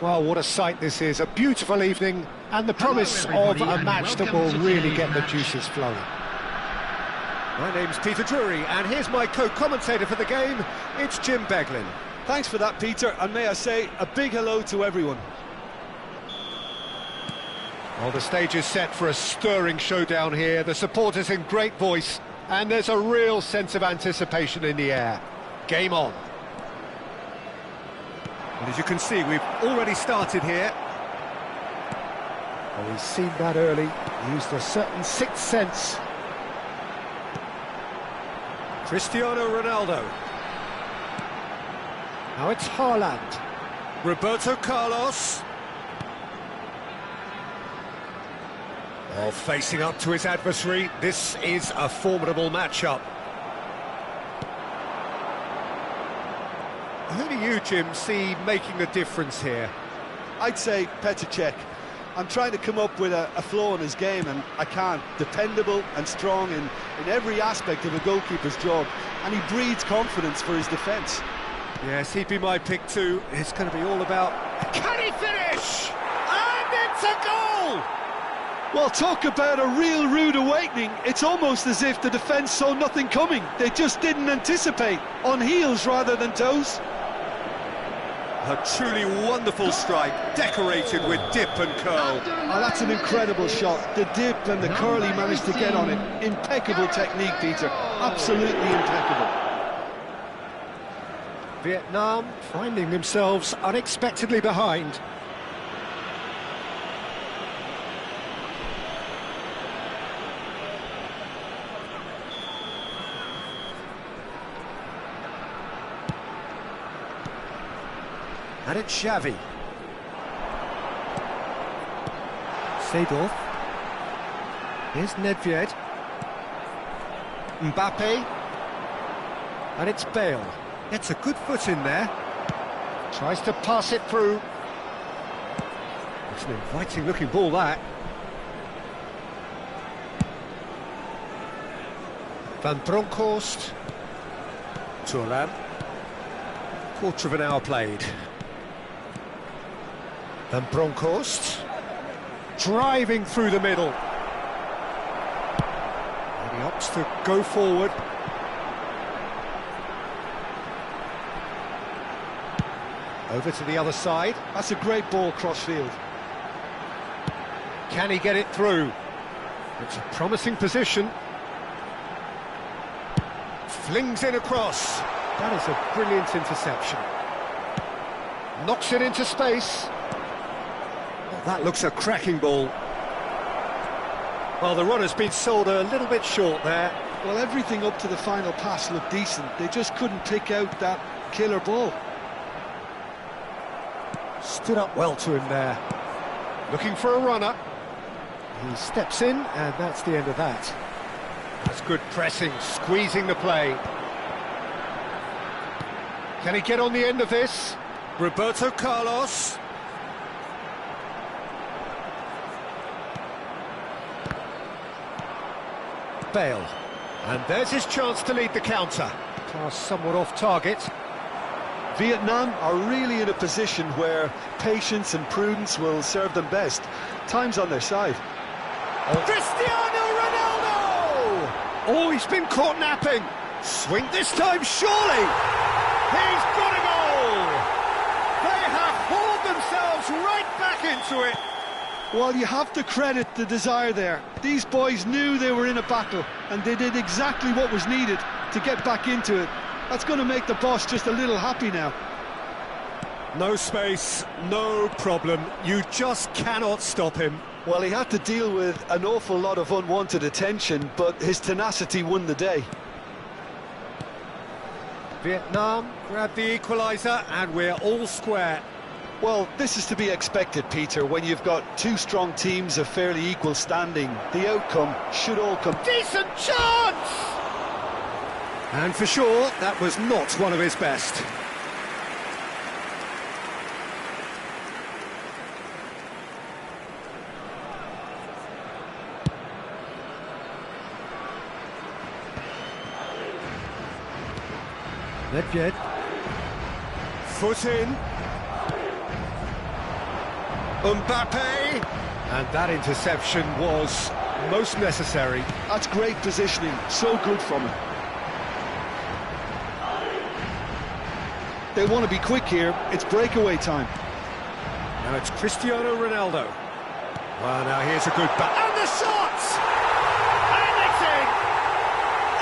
Well, what a sight this is. A beautiful evening and the promise of a match that will really get the juices flowing. My name's Peter Drury, and here's my co-commentator for the game. It's Jim Beglin. Thanks for that, Peter, and may I say a big hello to everyone. Well, the stage is set for a stirring showdown here. The supporters in great voice, and there's a real sense of anticipation in the air. Game on. And as you can see, we've already started here. Well, he's seen that early, used a certain sixth sense. Cristiano Ronaldo. Now it's Haaland. Roberto Carlos. Well, facing up to his adversary, this is a formidable matchup. Who do you, Jim, see making the difference here? I'd say Petr Cech. I'm trying to come up with a flaw in his game, and I can't. Dependable and strong in every aspect of a goalkeeper's job, and he breeds confidence for his defence. Yes, he'd be my pick too. It's going to be all about... Can he finish? And it's a goal! Well, talk about a real rude awakening. It's almost as if the defence saw nothing coming. They just didn't anticipate. On heels rather than toes. A truly wonderful strike, decorated with dip and curl. Oh, that's an incredible shot. The dip and the curl he managed to get on it. Impeccable technique, Peter. Absolutely impeccable. Vietnam finding themselves unexpectedly behind. And it's Xavi. Seedorf. Here's Nedved. Mbappe. And it's Bale. Gets a good foot in there. Tries to pass it through. It's an inviting looking ball, that. Van Bronckhorst. Thuram. Quarter of an hour played. Van Bronckhorst driving through the middle. And he opts to go forward. Over to the other side. That's a great ball cross-field. Can he get it through? It's a promising position. Flings it across. That is a brilliant interception. Knocks it into space. Well, that looks a cracking ball. Well, the runner's been sold a little bit short there. Well, everything up to the final pass looked decent. They just couldn't pick out that killer ball. Stood up well to him there. Looking for a runner. He steps in, and that's the end of that. That's good pressing, squeezing the play. Can he get on the end of this? Roberto Carlos. Bale. And there's his chance to lead the counter. Pass somewhat off target. Vietnam are really in a position where patience and prudence will serve them best. Time's on their side. Oh. Cristiano Ronaldo! Oh, he's been caught napping. Swing this time, surely. He's got a goal! They have hauled themselves right back into it. Well, you have to credit the desire there. These boys knew they were in a battle, and they did exactly what was needed to get back into it. That's going to make the boss just a little happy now. No space, no problem. You just cannot stop him. Well, he had to deal with an awful lot of unwanted attention, but his tenacity won the day. Vietnam grab the equaliser, and we're all square. Well, this is to be expected, Peter, when you've got two strong teams of fairly equal standing. The outcome should all come. Decent chance! And for sure, that was not one of his best. Nedved. Foot in. Mbappe! And that interception was most necessary. That's great positioning, so good from him. They want to be quick here, it's breakaway time. Now it's Cristiano Ronaldo. Well, now here's a good back. And the shot! And it's in!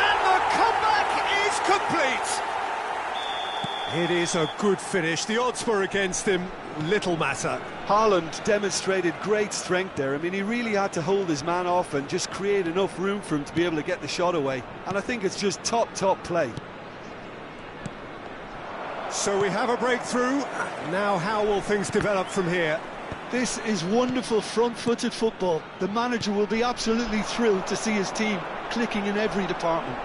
And the comeback is complete! It is a good finish. The odds were against him. Little matter. Haaland demonstrated great strength there. I mean, he really had to hold his man off and just create enough room for him to be able to get the shot away. And I think it's just top play. So we have a breakthrough. Now how will things develop from here? This is wonderful front-footed football. The manager will be absolutely thrilled to see his team clicking in every department.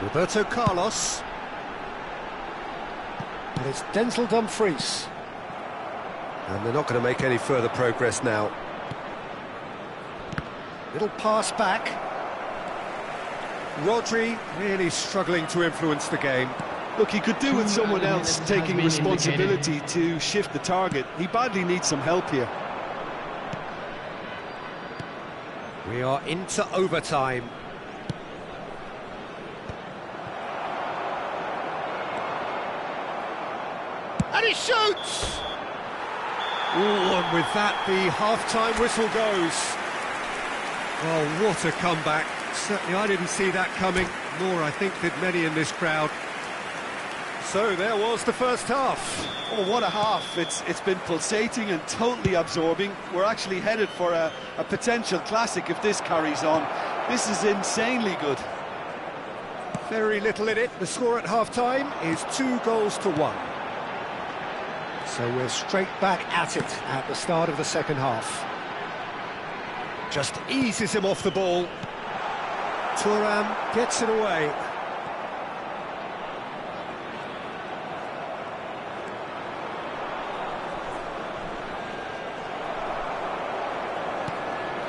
Roberto Carlos. And it's Denzel Dumfries. And they're not going to make any further progress now. Little pass back. Rodri really struggling to influence the game. Look, he could do with someone else taking responsibility to shift the target. He badly needs some help here. We are into overtime. And he shoots! Ooh, and with that, the half-time whistle goes. Oh, what a comeback. Certainly I didn't see that coming, nor I think did many in this crowd. So there was the first half. Oh, what a half. It's been pulsating and totally absorbing. We're actually headed for a potential classic if this carries on. This is insanely good. Very little in it. The score at half-time is 2-1. So we're straight back at it at the start of the second half. Just eases him off the ball. Thuram gets it away.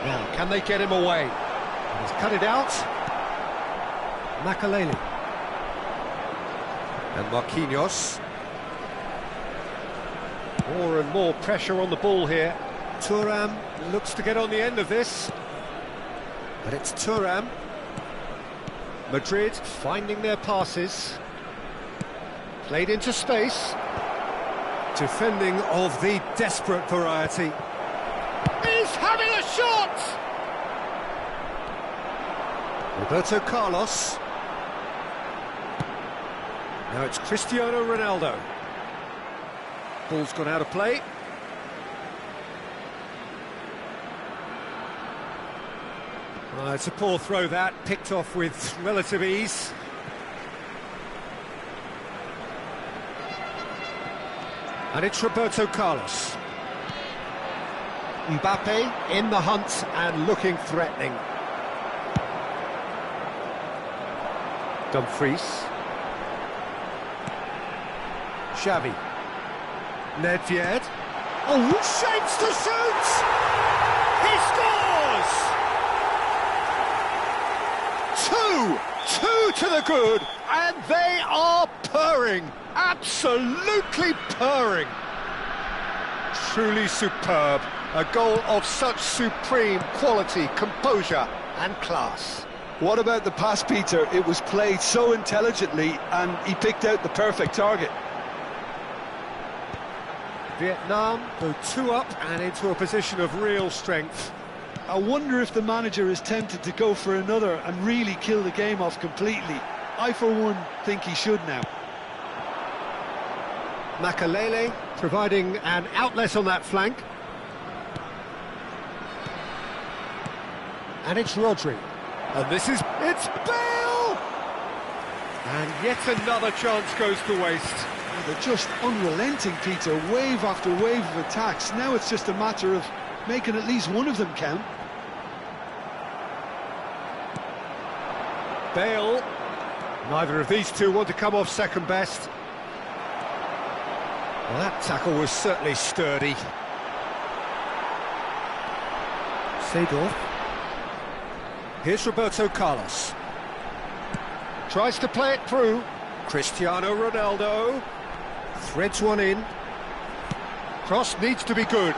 Now, can they get him away? He's cut it out. Makaleli. And Marquinhos. More and more pressure on the ball here. Thuram looks to get on the end of this. But it's Thuram. Madrid finding their passes. Played into space. Defending of the desperate variety. He's having a shot! Roberto Carlos. Now it's Cristiano Ronaldo. Ball's gone out of play. It's a poor throw that, picked off with relative ease. And it's Roberto Carlos. Mbappe in the hunt and looking threatening. Dumfries. Xavi. Nedved. Oh, shapes to shoot! He scores! Two to the good, and they are purring, absolutely purring. Truly superb, a goal of such supreme quality, composure and class. What about the pass, Peter? It was played so intelligently and he picked out the perfect target. Vietnam go 2 up and into a position of real strength. I wonder if the manager is tempted to go for another and really kill the game off completely. I, for one, think he should now. Makaleli providing an outlet on that flank. And it's Rodri. And it's Bale! And yet another chance goes to waste. They're just unrelenting, Peter, wave after wave of attacks. Now it's just a matter of making at least one of them count. Bale. Neither of these two want to come off second best. Well, that tackle was certainly sturdy. Seedorf. Here's Roberto Carlos. Tries to play it through. Cristiano Ronaldo. Threads one in. Cross needs to be good.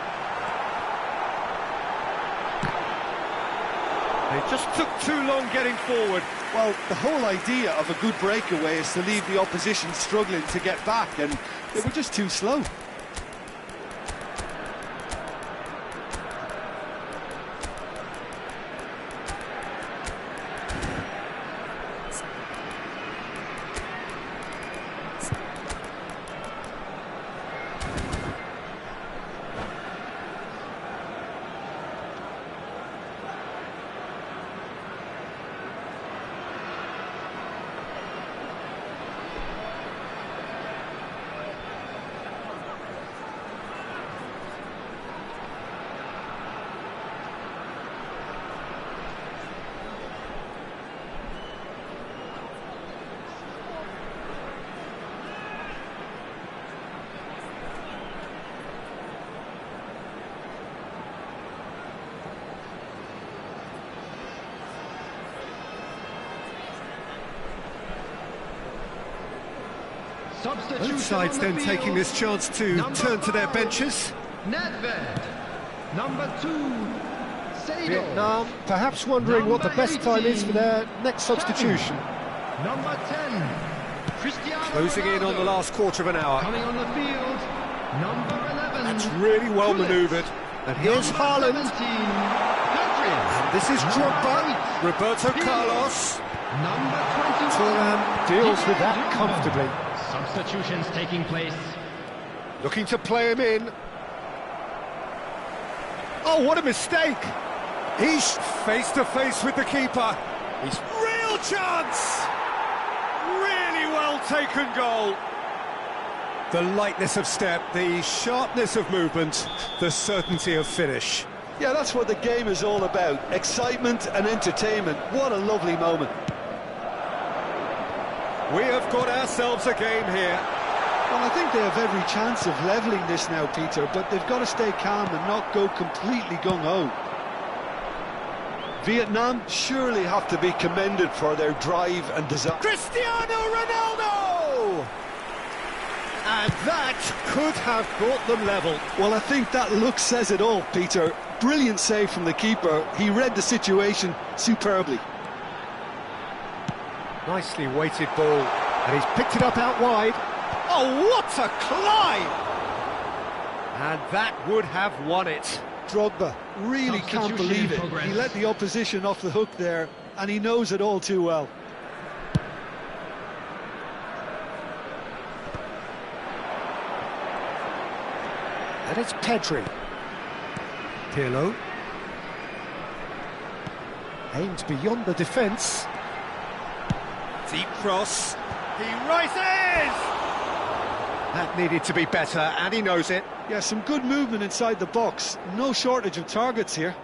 They just took too long getting forward. Well, the whole idea of a good breakaway is to leave the opposition struggling to get back, and they were just too slow. Both sides then taking this chance to turn to their benches. Nedved, number 2, Vietnam perhaps wondering what the best time is for their next substitution. Number 10, Cristiano Closing in on the last quarter of an hour. Coming on the field, number 11. That's really well manoeuvred. And here's Haaland. And this is Drogba, Roberto Carlos. Number 21. Thuram deals with that comfortably. Substitutions taking place. Looking to play him in. Oh, what a mistake! He's face to face with the keeper. He's real chance! Really well taken goal. The lightness of step, the sharpness of movement, the certainty of finish. Yeah, that's what the game is all about. Excitement and entertainment. What a lovely moment. We have got ourselves a game here. Well, I think they have every chance of levelling this now, Peter, but they've got to stay calm and not go completely gung-ho. Vietnam surely have to be commended for their drive and desire. Cristiano Ronaldo! And that could have brought them level. Well, I think that look says it all, Peter. Brilliant save from the keeper. He read the situation superbly. Nicely weighted ball, and he's picked it up out wide. Oh, what a climb! And that would have won it. Drogba really can't believe it. He let the opposition off the hook there, and he knows it all too well. And it's Pedri. Pirlo. Aimed beyond the defence. Deep cross. He rises! That needed to be better, and he knows it. Yeah, some good movement inside the box. No shortage of targets here.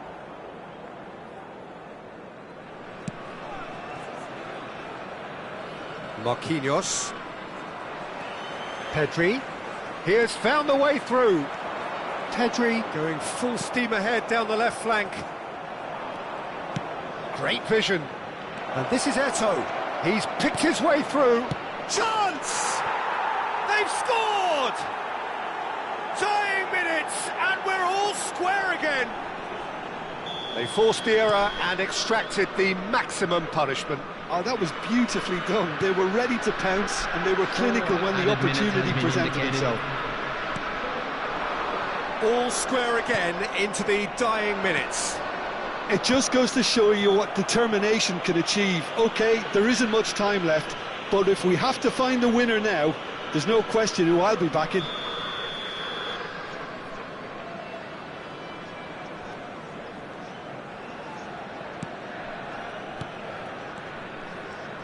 Marquinhos. Pedri. He has found the way through. Pedri going full steam ahead down the left flank. Great vision. And this is Eto'o. He's picked his way through. Chance! They've scored! Dying minutes, and we're all square again. They forced the error and extracted the maximum punishment. Oh, that was beautifully done. They were ready to pounce, and they were clinical when the opportunity presented itself. All square again into the dying minutes. It just goes to show you what determination can achieve. OK, there isn't much time left, but if we have to find the winner now, there's no question who I'll be backing.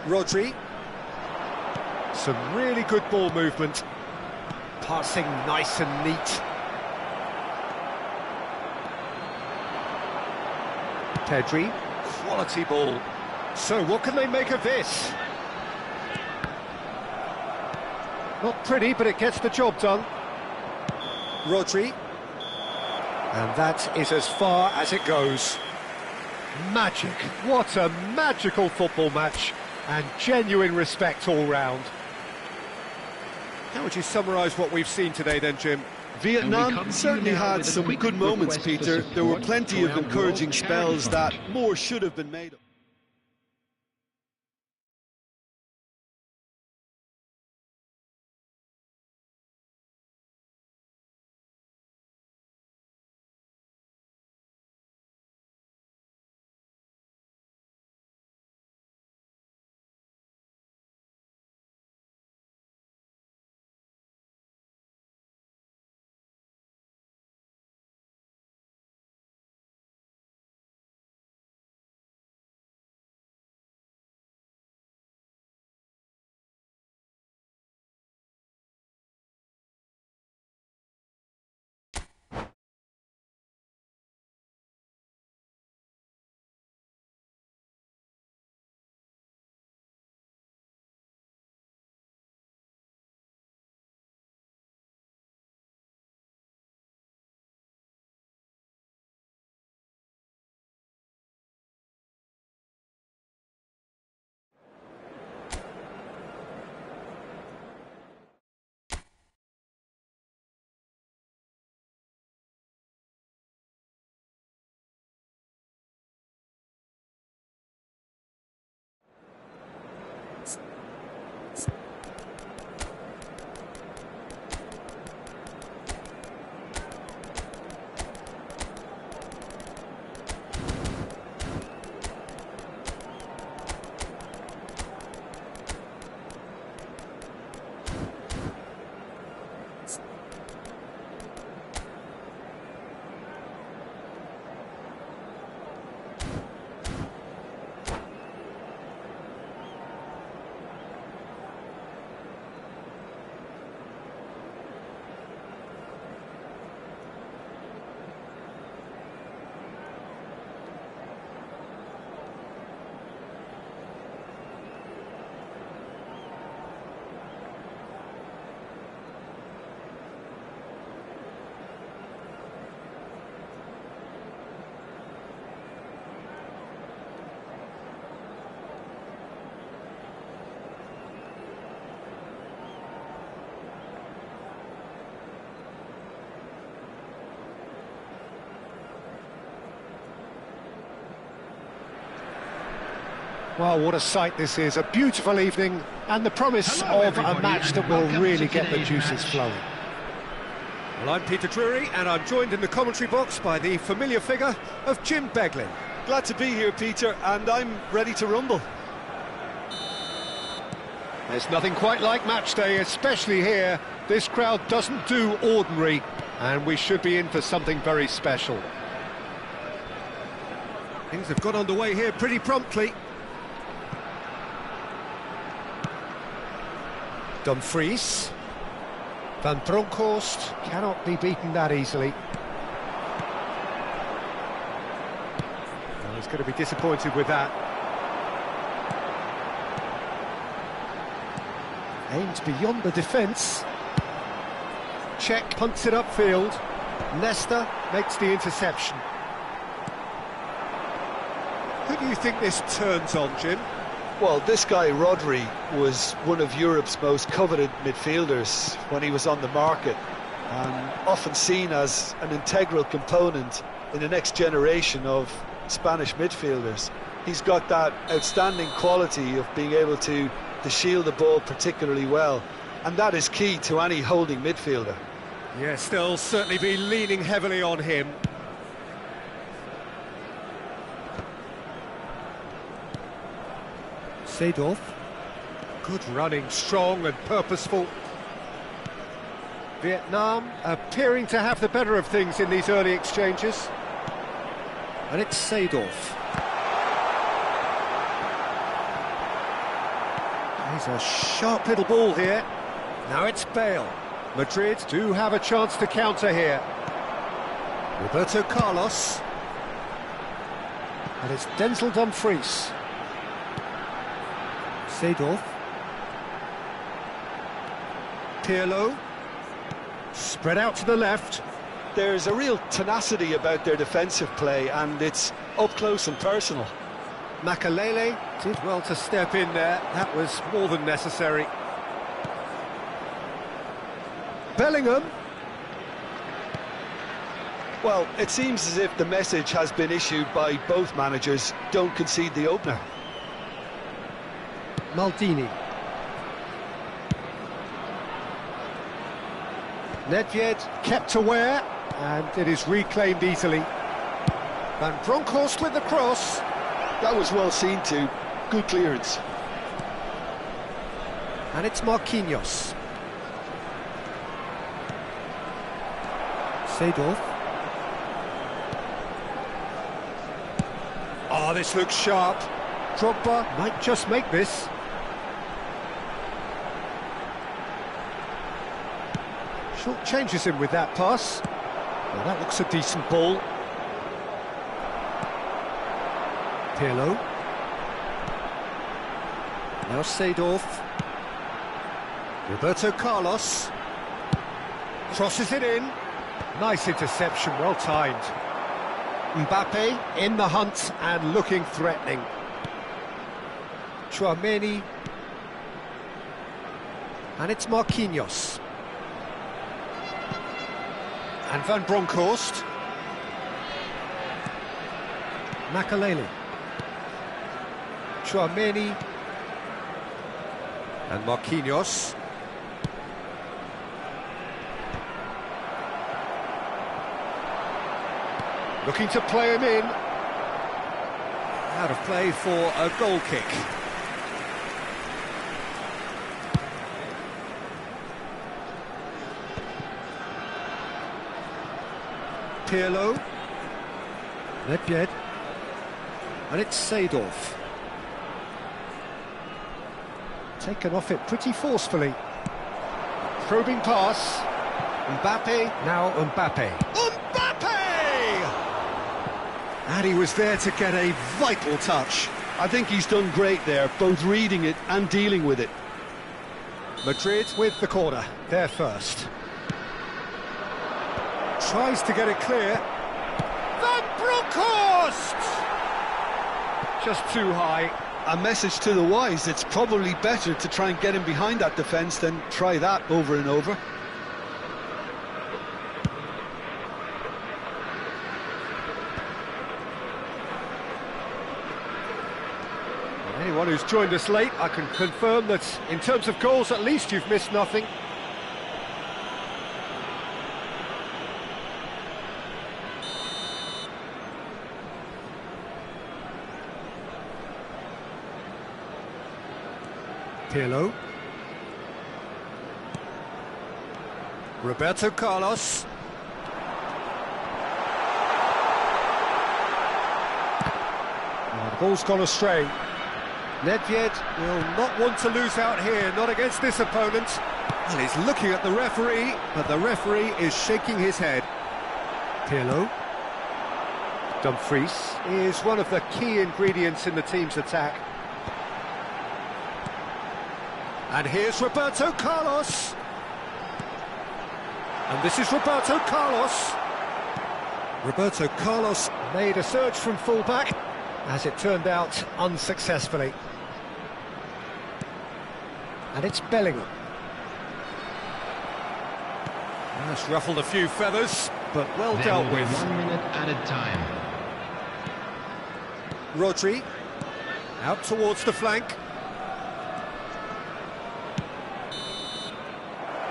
Rodri. Some really good ball movement. Passing nice and neat. Pedri, quality ball. So what can they make of this? Not pretty, but it gets the job done. Rodri. And that is as far as it goes. Magic. What a magical football match. And genuine respect all round. How would you summarise what we've seen today then, Jim? Vietnam certainly had some good moments, Peter. There were plenty of encouraging spells that more should have been made of. Well, what a sight this is. A beautiful evening and the promise of a match that will really get the juices flowing. Well, I'm Peter Drury and I'm joined in the commentary box by the familiar figure of Jim Beglin. Glad to be here, Peter, and I'm ready to rumble. There's nothing quite like match day, especially here. This crowd doesn't do ordinary, and we should be in for something very special. Things have got underway here pretty promptly. Dumfries. Van Bronckhorst cannot be beaten that easily. Well, he's going to be disappointed with that. Aimed beyond the defence. Czech punts it upfield. Nesta makes the interception. Who do you think this turns on, Jim? Well, this guy, Rodri, was one of Europe's most coveted midfielders when he was on the market, and often seen as an integral component in the next generation of Spanish midfielders. He's got that outstanding quality of being able to shield the ball particularly well, and that is key to any holding midfielder. Yes, they'll certainly be leaning heavily on him. Seedorf. Good running, strong and purposeful. Vietnam appearing to have the better of things in these early exchanges. And it's Seedorf. He's a sharp little ball here. Now it's Bale. Madrid do have a chance to counter here. Roberto Carlos. And it's Denzel Dumfries. Seedorf. Pirlo. Spread out to the left. There's a real tenacity about their defensive play, and it's up close and personal. Makalele did well to step in there. That was more than necessary. Bellingham. Well, it seems as if the message has been issued by both managers: don't concede the opener. Maldini. Nedved kept aware, and it is reclaimed easily. Van Bronckhorst with the cross. That was well seen too. Good clearance. And it's Marquinhos. Seedorf. Oh, this looks sharp. Drogba might just make this. Short changes him with that pass. Well, that looks a decent ball. Pirlo. Now Seedorf. Roberto Carlos. Crosses it in. Nice interception, well timed. Mbappe in the hunt and looking threatening. Chouameni. And it's Marquinhos. And Van Bronckhorst. Makaleli. Chouameni. And Marquinhos. Looking to play him in. Out of play for a goal kick. Pirlo. Nedved. And it's Seedorf. Taken off it pretty forcefully. Probing pass. Mbappe. Now Mbappe. And he was there to get a vital touch. I think he's done great there, both reading it and dealing with it. Madrid with the corner, there first. Tries to get it clear. Van Bronckhorst! Just too high. A message to the wise: it's probably better to try and get him behind that defence than try that over and over. Anyone who's joined us late, I can confirm that in terms of goals, at least you've missed nothing. Pirlo. Roberto Carlos. Oh, the ball's gone astray. Nedved will not want to lose out here, not against this opponent. And he's looking at the referee, but the referee is shaking his head. Pirlo. Dumfries is one of the key ingredients in the team's attack. And here's Roberto Carlos. And this is Roberto Carlos. Roberto Carlos made a surge from fullback, as it turned out unsuccessfully. And it's Bellingham. That's ruffled a few feathers, but well dealt with. 1 minute added time. Rodri, out towards the flank.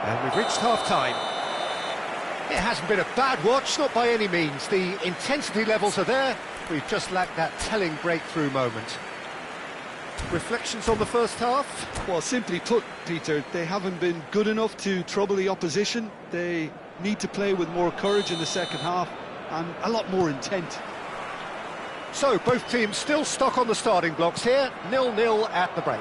And we've reached half-time. It hasn't been a bad watch, not by any means. The intensity levels are there. We've just lacked that telling breakthrough moment. Reflections on the first half? Well, simply put, Peter, they haven't been good enough to trouble the opposition. They need to play with more courage in the second half and a lot more intent. So, both teams still stuck on the starting blocks here, 0-0 at the break.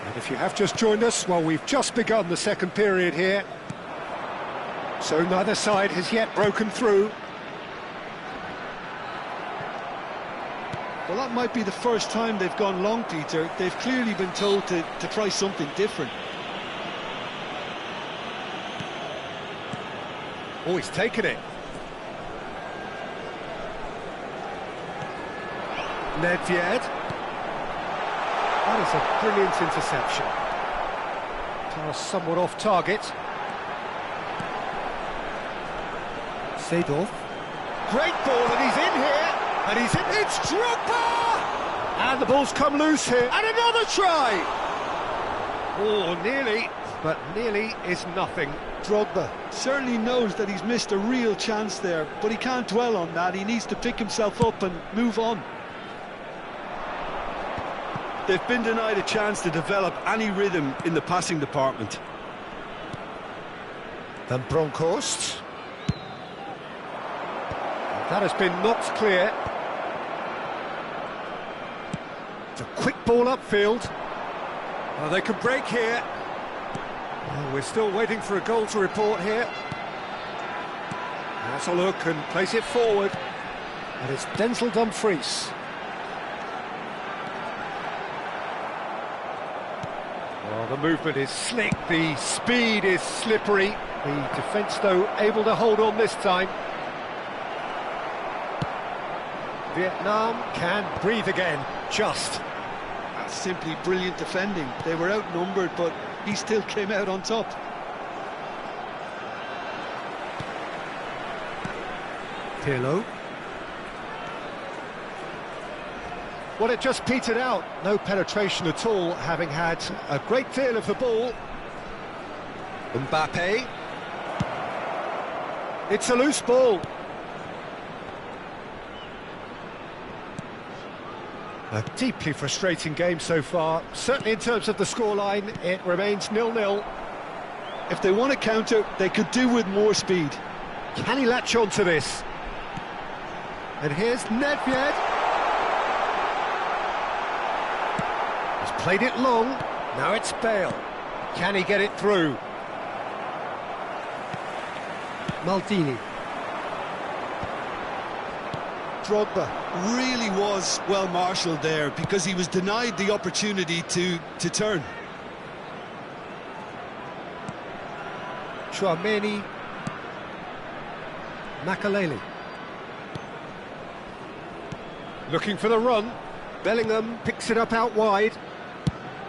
And if you have just joined us, well, we've just begun the second period here. So neither side has yet broken through. Well, that might be the first time they've gone long, Peter. They've clearly been told to try something different. Oh, he's taken it. Nedved. That is a brilliant interception. Pass somewhat off target. Seedorf. Great ball, and he's in here, and he's in. It's Drogba! And the ball's come loose here, and another try! Oh, nearly, but nearly is nothing. Drogba certainly knows that he's missed a real chance there, but he can't dwell on that. He needs to pick himself up and move on. They've been denied a chance to develop any rhythm in the passing department. Van Bronckhorst. That has been knocked clear. It's a quick ball upfield. Oh, they can break here. Oh, we're still waiting for a goal to report here. That's a look and place it forward. And it's Denzel Dumfries. Oh, the movement is slick, the speed is slippery. The defence, though, able to hold on this time. Vietnam can breathe again, just. That's simply brilliant defending. They were outnumbered, but he still came out on top. Pirlo. Well, it just petered out. No penetration at all, having had a great deal of the ball. Mbappe. It's a loose ball. A deeply frustrating game so far. Certainly in terms of the scoreline, it remains 0-0. If they want to counter, they could do with more speed. Can he latch on to this? And here's Nedved. He's played it long. Now it's Bale. Can he get it through? Maldini. Drogba really was well marshalled there because he was denied the opportunity to turn. Chouameni. Makaleli. Looking for the run. Bellingham picks it up out wide.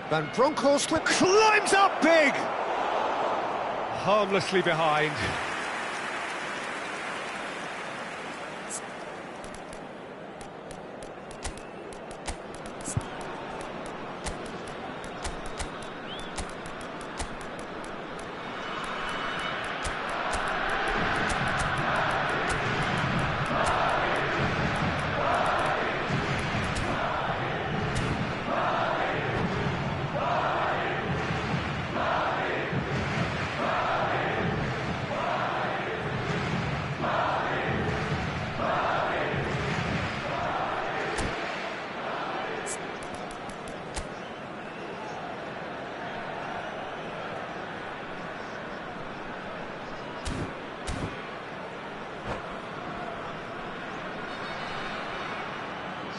Van Bronckhorst climbs up big! Harmlessly behind.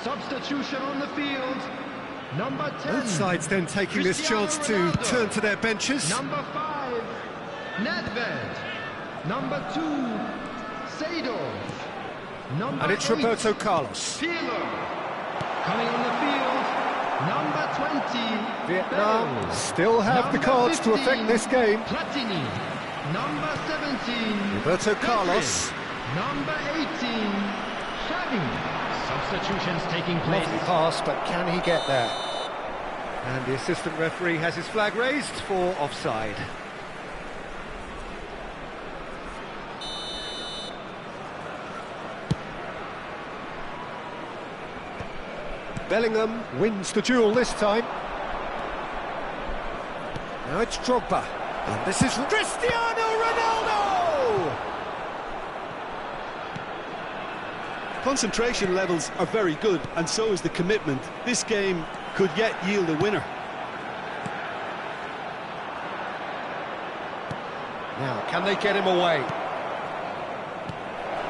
Substitution on the field. Number 10. Both sides then taking this chance to turn to their benches. Number 5, Nedved. Number 2, Seedorf. Number And it's 8, Roberto Carlos. Pirlo. Coming on the field, number 20, Vietnam Bale. still have the Number cards to 15, affect this game. Platini. Number 17, Roberto Pedri. Carlos. Number 18, Xavi. Substitutions taking place. Lovely pass, but can he get there? And the assistant referee has his flag raised for offside. Bellingham wins the duel this time. Now it's Drogba. And this is Cristiano Ronaldo! Concentration levels are very good, and so is the commitment. This game could yet yield a winner. Now, can they get him away?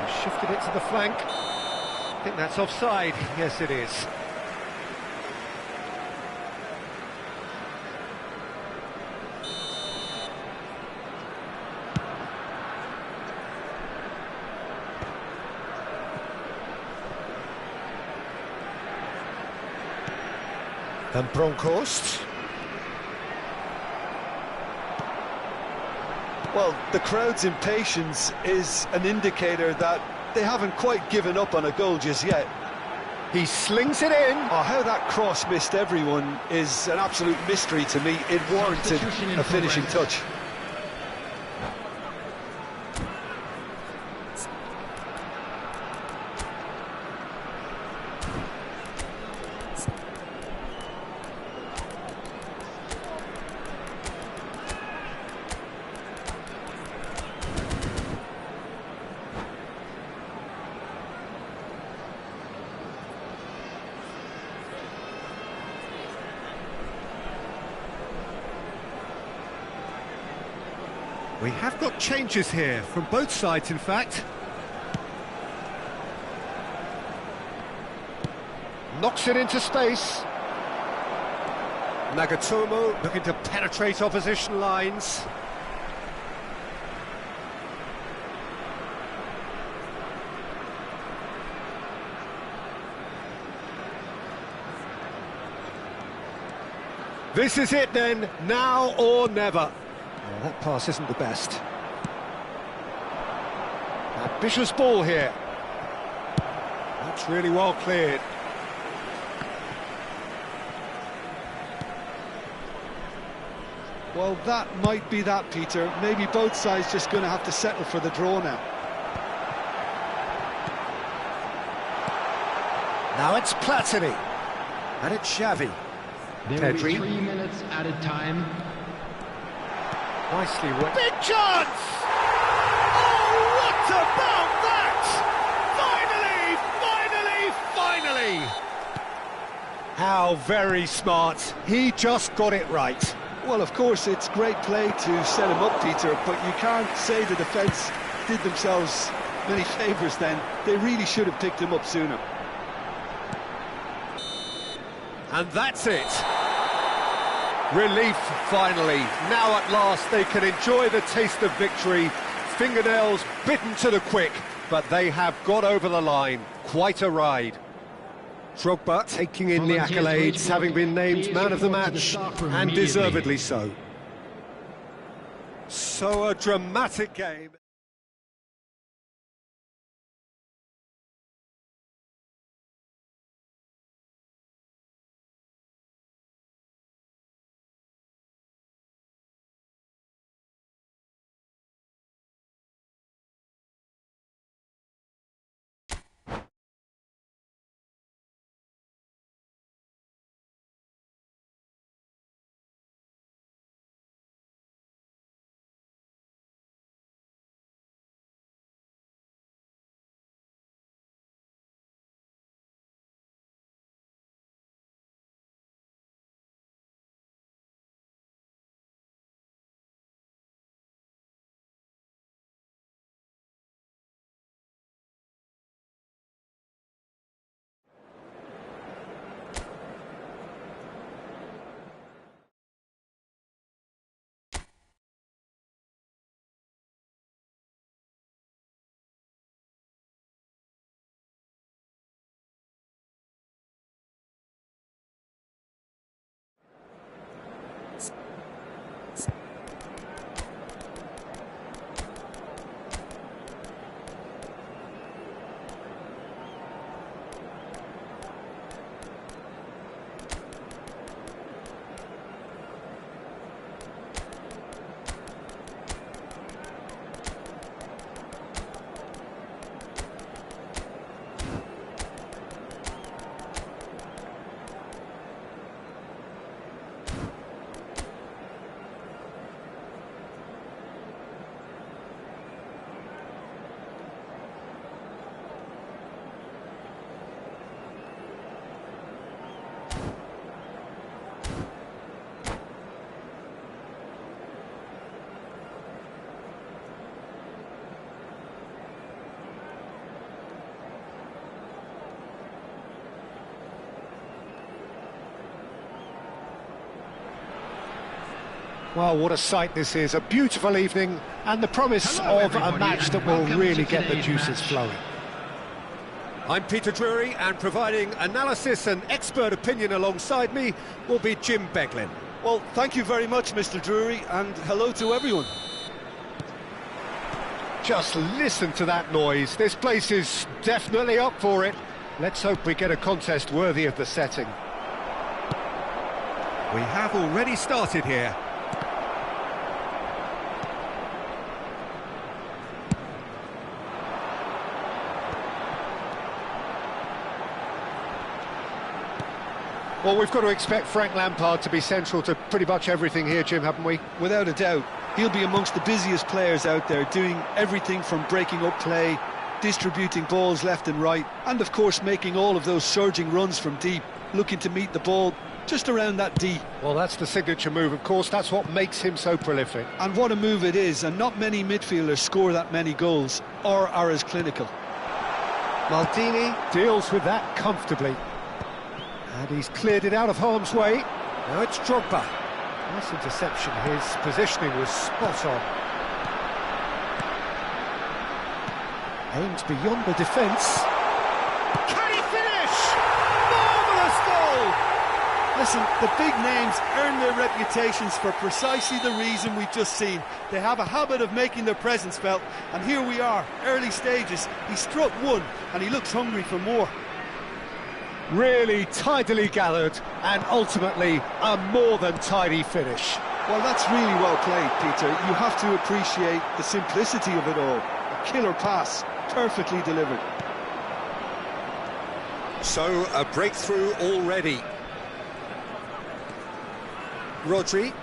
He shifted it to the flank. I think that's offside. Yes, it is. And Bronckhorst. Well, the crowd's impatience is an indicator that they haven't quite given up on a goal just yet. He slings it in. Oh, how that cross missed everyone is an absolute mystery to me. It warranted a finishing touch. We have got changes here, from both sides in fact. Knocks it into space. Nagatomo looking to penetrate opposition lines. This is it then, now or never. Oh, that pass isn't the best. Ambitious ball here. That's really well cleared. Well, that might be that, Peter. Maybe both sides just going to have to settle for the draw now. Now it's Platini. And it's Xavi. There will be 3 minutes added time. Nicely worked. Big chance! Oh, what about that? Finally! How very smart. He just got it right. Well, of course, it's great play to set him up, Peter, but you can't say the defence did themselves many favours then. They really should have picked him up sooner. And that's it. Relief, finally. Now at last they can enjoy the taste of victory. Fingernails bitten to the quick, but they have got over the line. Quite a ride. Drogba taking in the accolades, having been named man of the match, and deservedly so. So a dramatic game. Well, what a sight this is. A beautiful evening and the promise of a match that will really get the juices flowing. I'm Peter Drury, and providing analysis and expert opinion alongside me will be Jim Beglin. Well, thank you very much, Mr. Drury, and hello to everyone. Just listen to that noise. This place is definitely up for it. Let's hope we get a contest worthy of the setting. We have already started here. Well, we've got to expect Frank Lampard to be central to pretty much everything here, Jim, haven't we? Without a doubt. He'll be amongst the busiest players out there, doing everything from breaking up play, distributing balls left and right, and of course making all of those surging runs from deep, looking to meet the ball just around that D. Well, that's the signature move, of course. That's what makes him so prolific. And what a move it is, and not many midfielders score that many goals, or are as clinical. Maldini deals with that comfortably. And he's cleared it out of harm's way. Now it's Drogba. Nice interception. His positioning was spot on. Aimed beyond the defence. Can he finish? Marvellous goal! Listen, the big names earn their reputations for precisely the reason we've just seen. They have a habit of making their presence felt, and here we are, early stages. He struck one, and he looks hungry for more. Really tidily gathered, and ultimately a more than tidy finish. Well, that's really well played, Peter. You have to appreciate the simplicity of it all. A killer pass, perfectly delivered. So, a breakthrough already. Rodri.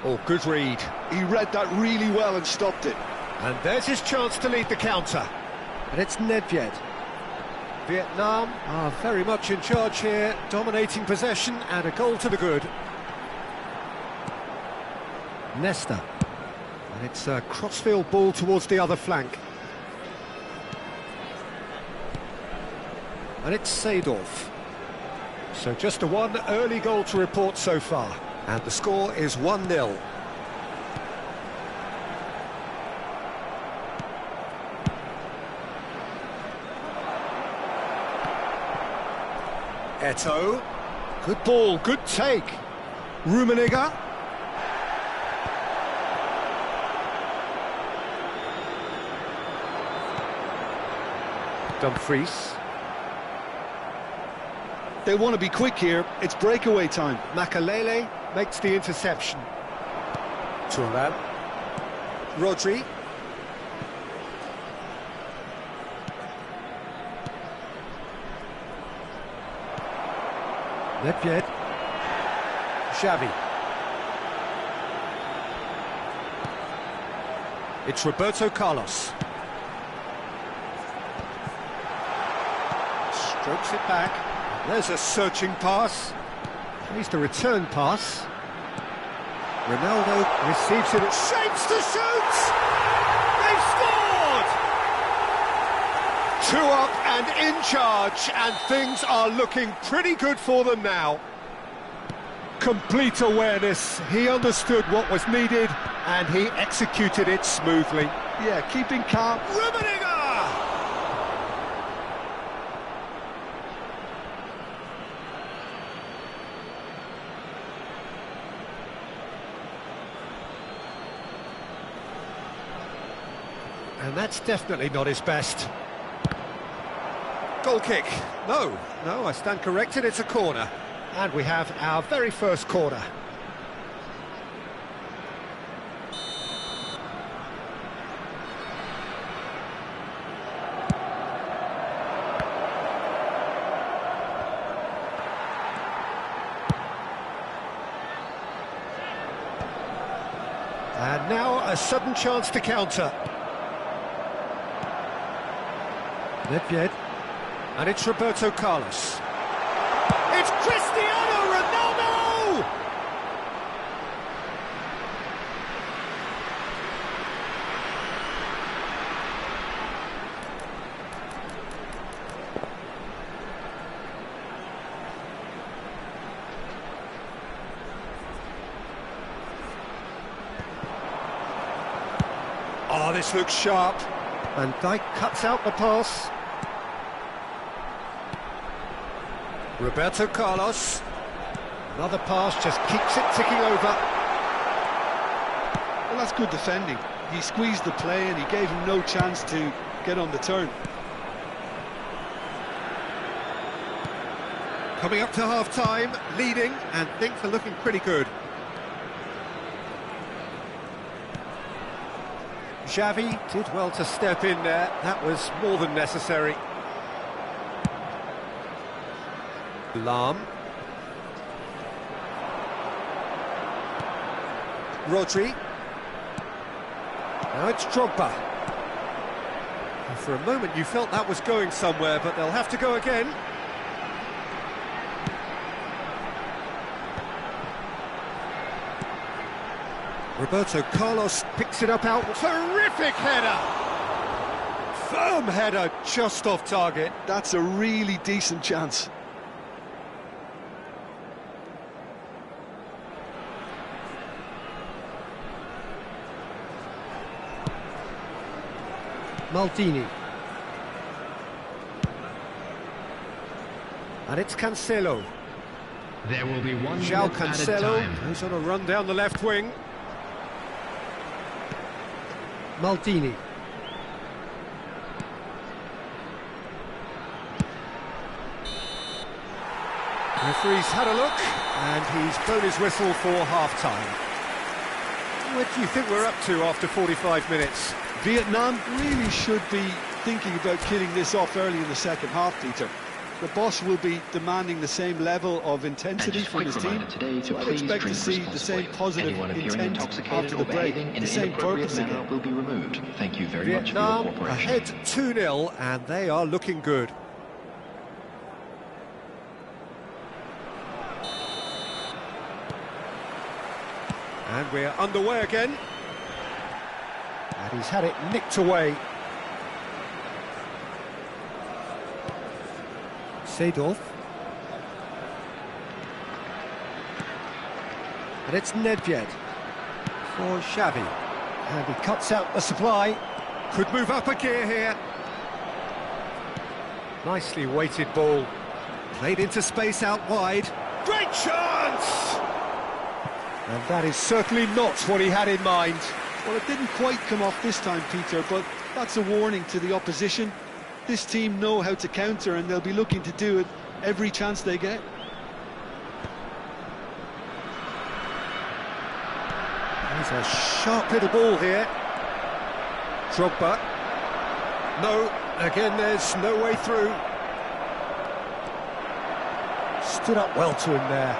Oh, good read. He read that really well and stopped it. And there's his chance to lead the counter. And it's Nedved. Vietnam are very much in charge here, dominating possession and a goal to the good. Nesta. And it's a crossfield ball towards the other flank. And it's Seedorf. So just a one early goal to report so far. And the score is 1-0. Eto'o. Good ball, good take. Rummenigge. Dumfries. They want to be quick here. It's breakaway time. Makalele makes the interception. Thuram. Rodri. Nedved. Xavi. It's Roberto Carlos. Strokes it back. There's a searching pass. Plays the return pass. Ronaldo receives it. Shapes to shoot! They've scored! 2 up and in charge, and things are looking pretty good for them now. Complete awareness. He understood what was needed, and he executed it smoothly. Yeah, keeping calm. Rummenigge! And that's definitely not his best. Goal kick. No, I stand corrected, it's a corner. And we have our very first corner. And now a sudden chance to counter. Nedved. And it's Roberto Carlos. It's Cristiano Ronaldo! Oh, this looks sharp. Van Dijk cuts out the pass. Roberto Carlos. Another pass, just keeps it ticking over. Well, that's good defending. He squeezed the play and he gave him no chance to get on the turn. Coming up to half-time, leading, and things are looking pretty good. Xavi did well to step in there. That was more than necessary. Lahm. Rodri. Now it's Drogba. For a moment you felt that was going somewhere, but they'll have to go again. Roberto Carlos picks it up out. Terrific header! Firm header, just off target. That's a really decent chance. Maldini. And it's Cancelo. There will be one Giao minute added Cancelo time. goes on a run down the left wing. Maldini. Referee's had a look, and he's blown his whistle for half-time. What do you think we're up to after 45 minutes? Vietnam really should be thinking about killing this off early in the second half, Peter. The boss will be demanding the same level of intensity from his team, so I'd expect to see the same positive intent after the break, the same purpose again. Will be removed. Thank you very Vietnam much for your ahead cooperation. 2-0, and they are looking good. And we're underway again. And he's had it nicked away. Seedorf. And it's Nedved for Xavi. And he cuts out the supply. Could move up a gear here. Nicely weighted ball. Played into space out wide. Great chance! And that is certainly not what he had in mind. Well, it didn't quite come off this time, Peter, but that's a warning to the opposition. This team know how to counter, and they'll be looking to do it every chance they get. There's a sharp little ball here. Drogba. No, again there's no way through. Stood up well to him there.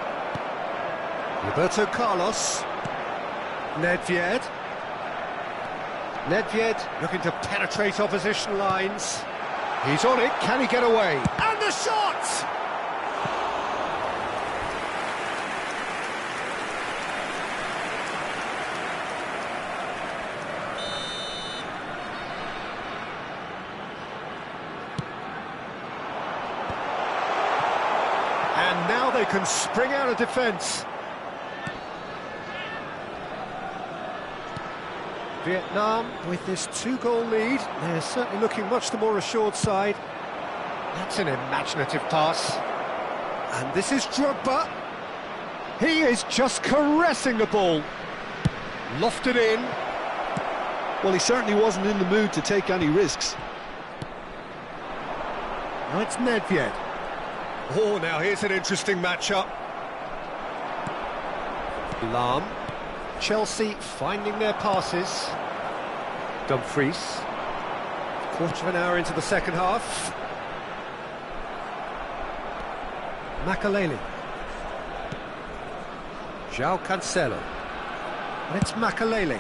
Roberto Carlos. Nedved. Nedved looking to penetrate opposition lines. He's on it, can he get away? And the shot! And now they can spring out of defence. Vietnam, with this 2-goal lead, they're certainly looking much the more assured side. That's an imaginative pass. And this is Drogba. He is just caressing the ball. Lofted in. Well, he certainly wasn't in the mood to take any risks. Now it's Nedved. Oh, now here's an interesting matchup. Lahm. Chelsea finding their passes. Dumfries. Quarter of an hour into the second half. Makaleli. Giao Cancelo. And it's Makaleli.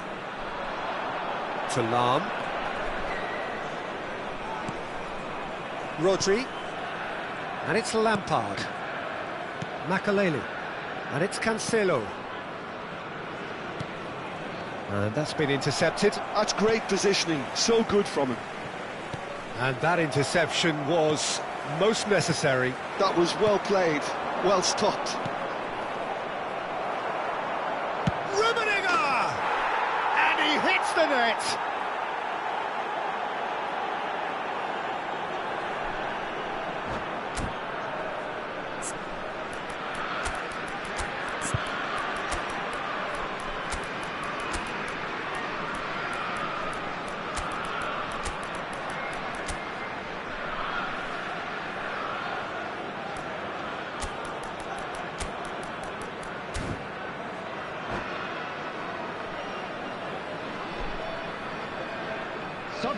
To Lahm. Rodri. And it's Lampard. Makaleli. And it's Cancelo. And that's been intercepted. That's great positioning, so good from him. And that interception was most necessary. That was well played, well stopped. Rummenigge! And he hits the net!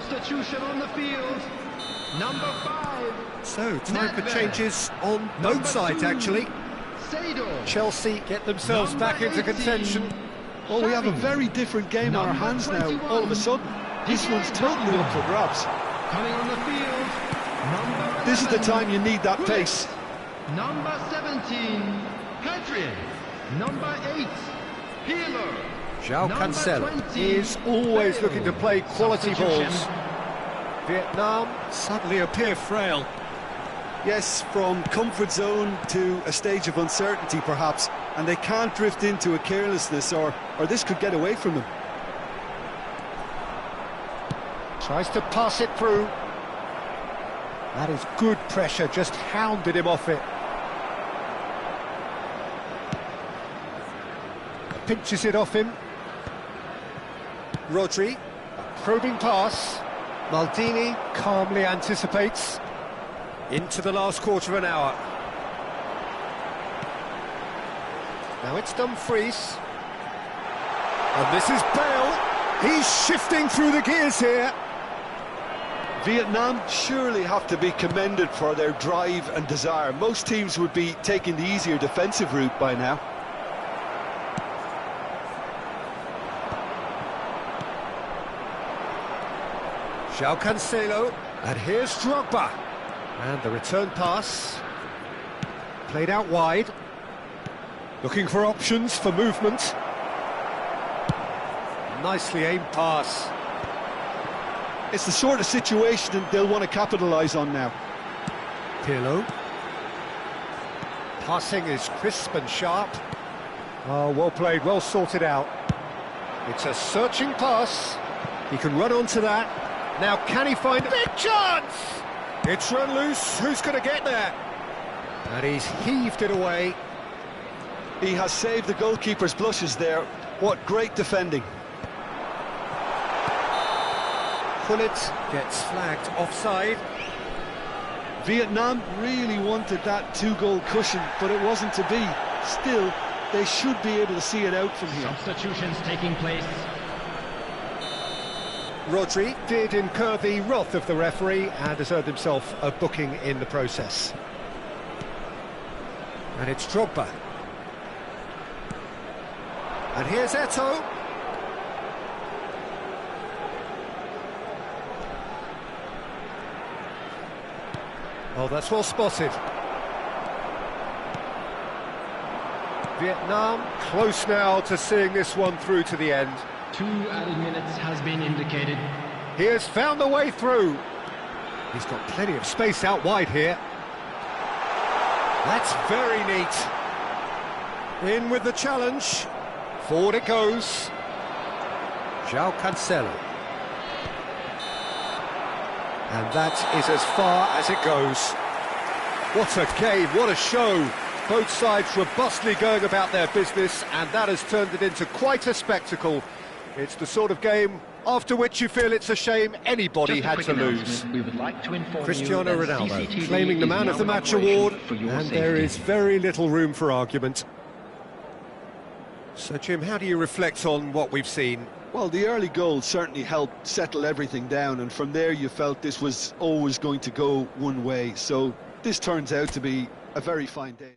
Substitution on the field. Number 5. So, time for changes on both sides, actually. Seydor. Chelsea get themselves back into contention. Well, we have a very different game on our hands now, all of a sudden. This one's totally up for grabs. Coming on the field. Number 11. This is the time you need that pace. Number 17. Pedri. Number 8. Healer. João Number Cancelo 20, is always Bale. looking to play quality Substitution. balls. Vietnam suddenly appear frail. Yes, from comfort zone to a stage of uncertainty perhaps, and they can't drift into a carelessness or this could get away from them. Tries to pass it through. That is good pressure, just hounded him off it. Pinches it off him. Rodri, a probing pass. Maldini calmly anticipates. Into the last quarter of an hour. Now it's Dumfries. And this is Bale. He's shifting through the gears here. Vietnam surely have to be commended for their drive and desire. Most teams would be taking the easier defensive route by now. João Cancelo, and here's Drogba. And the return pass. Played out wide. Looking for options for movement. Nicely aimed pass. It's the sort of situation they'll want to capitalise on now. Pirlo. Passing is crisp and sharp. Oh, well played, well sorted out. It's a searching pass. He can run onto that. Now, can he find a big chance? It's run loose. Who's going to get there? And he's heaved it away. He has saved the goalkeeper's blushes there. What great defending. Gullit gets flagged offside. Vietnam really wanted that two-goal cushion, but it wasn't to be. Still, they should be able to see it out from here. Substitutions taking place. Rodri did incur the wrath of the referee and has earned himself a booking in the process. And it's Drogba. And here's Eto'o. Oh, that's well spotted. Vietnam close now to seeing this one through to the end. 2 added minutes has been indicated. He has found the way through. He's got plenty of space out wide here. That's very neat. In with the challenge. Forward it goes. João Cancelo. And that is as far as it goes. What a game, what a show. Both sides robustly going about their business, and that has turned it into quite a spectacle. It's the sort of game after which you feel it's a shame anybody had to lose. We would like to inform Cristiano you that Ronaldo CCTV claiming the is Man now of the in Match operation award, for your and safety. there is very little room for argument. So, Jim, how do you reflect on what we've seen? Well, the early goal certainly helped settle everything down, and from there you felt this was always going to go one way. So this turns out to be a very fine day.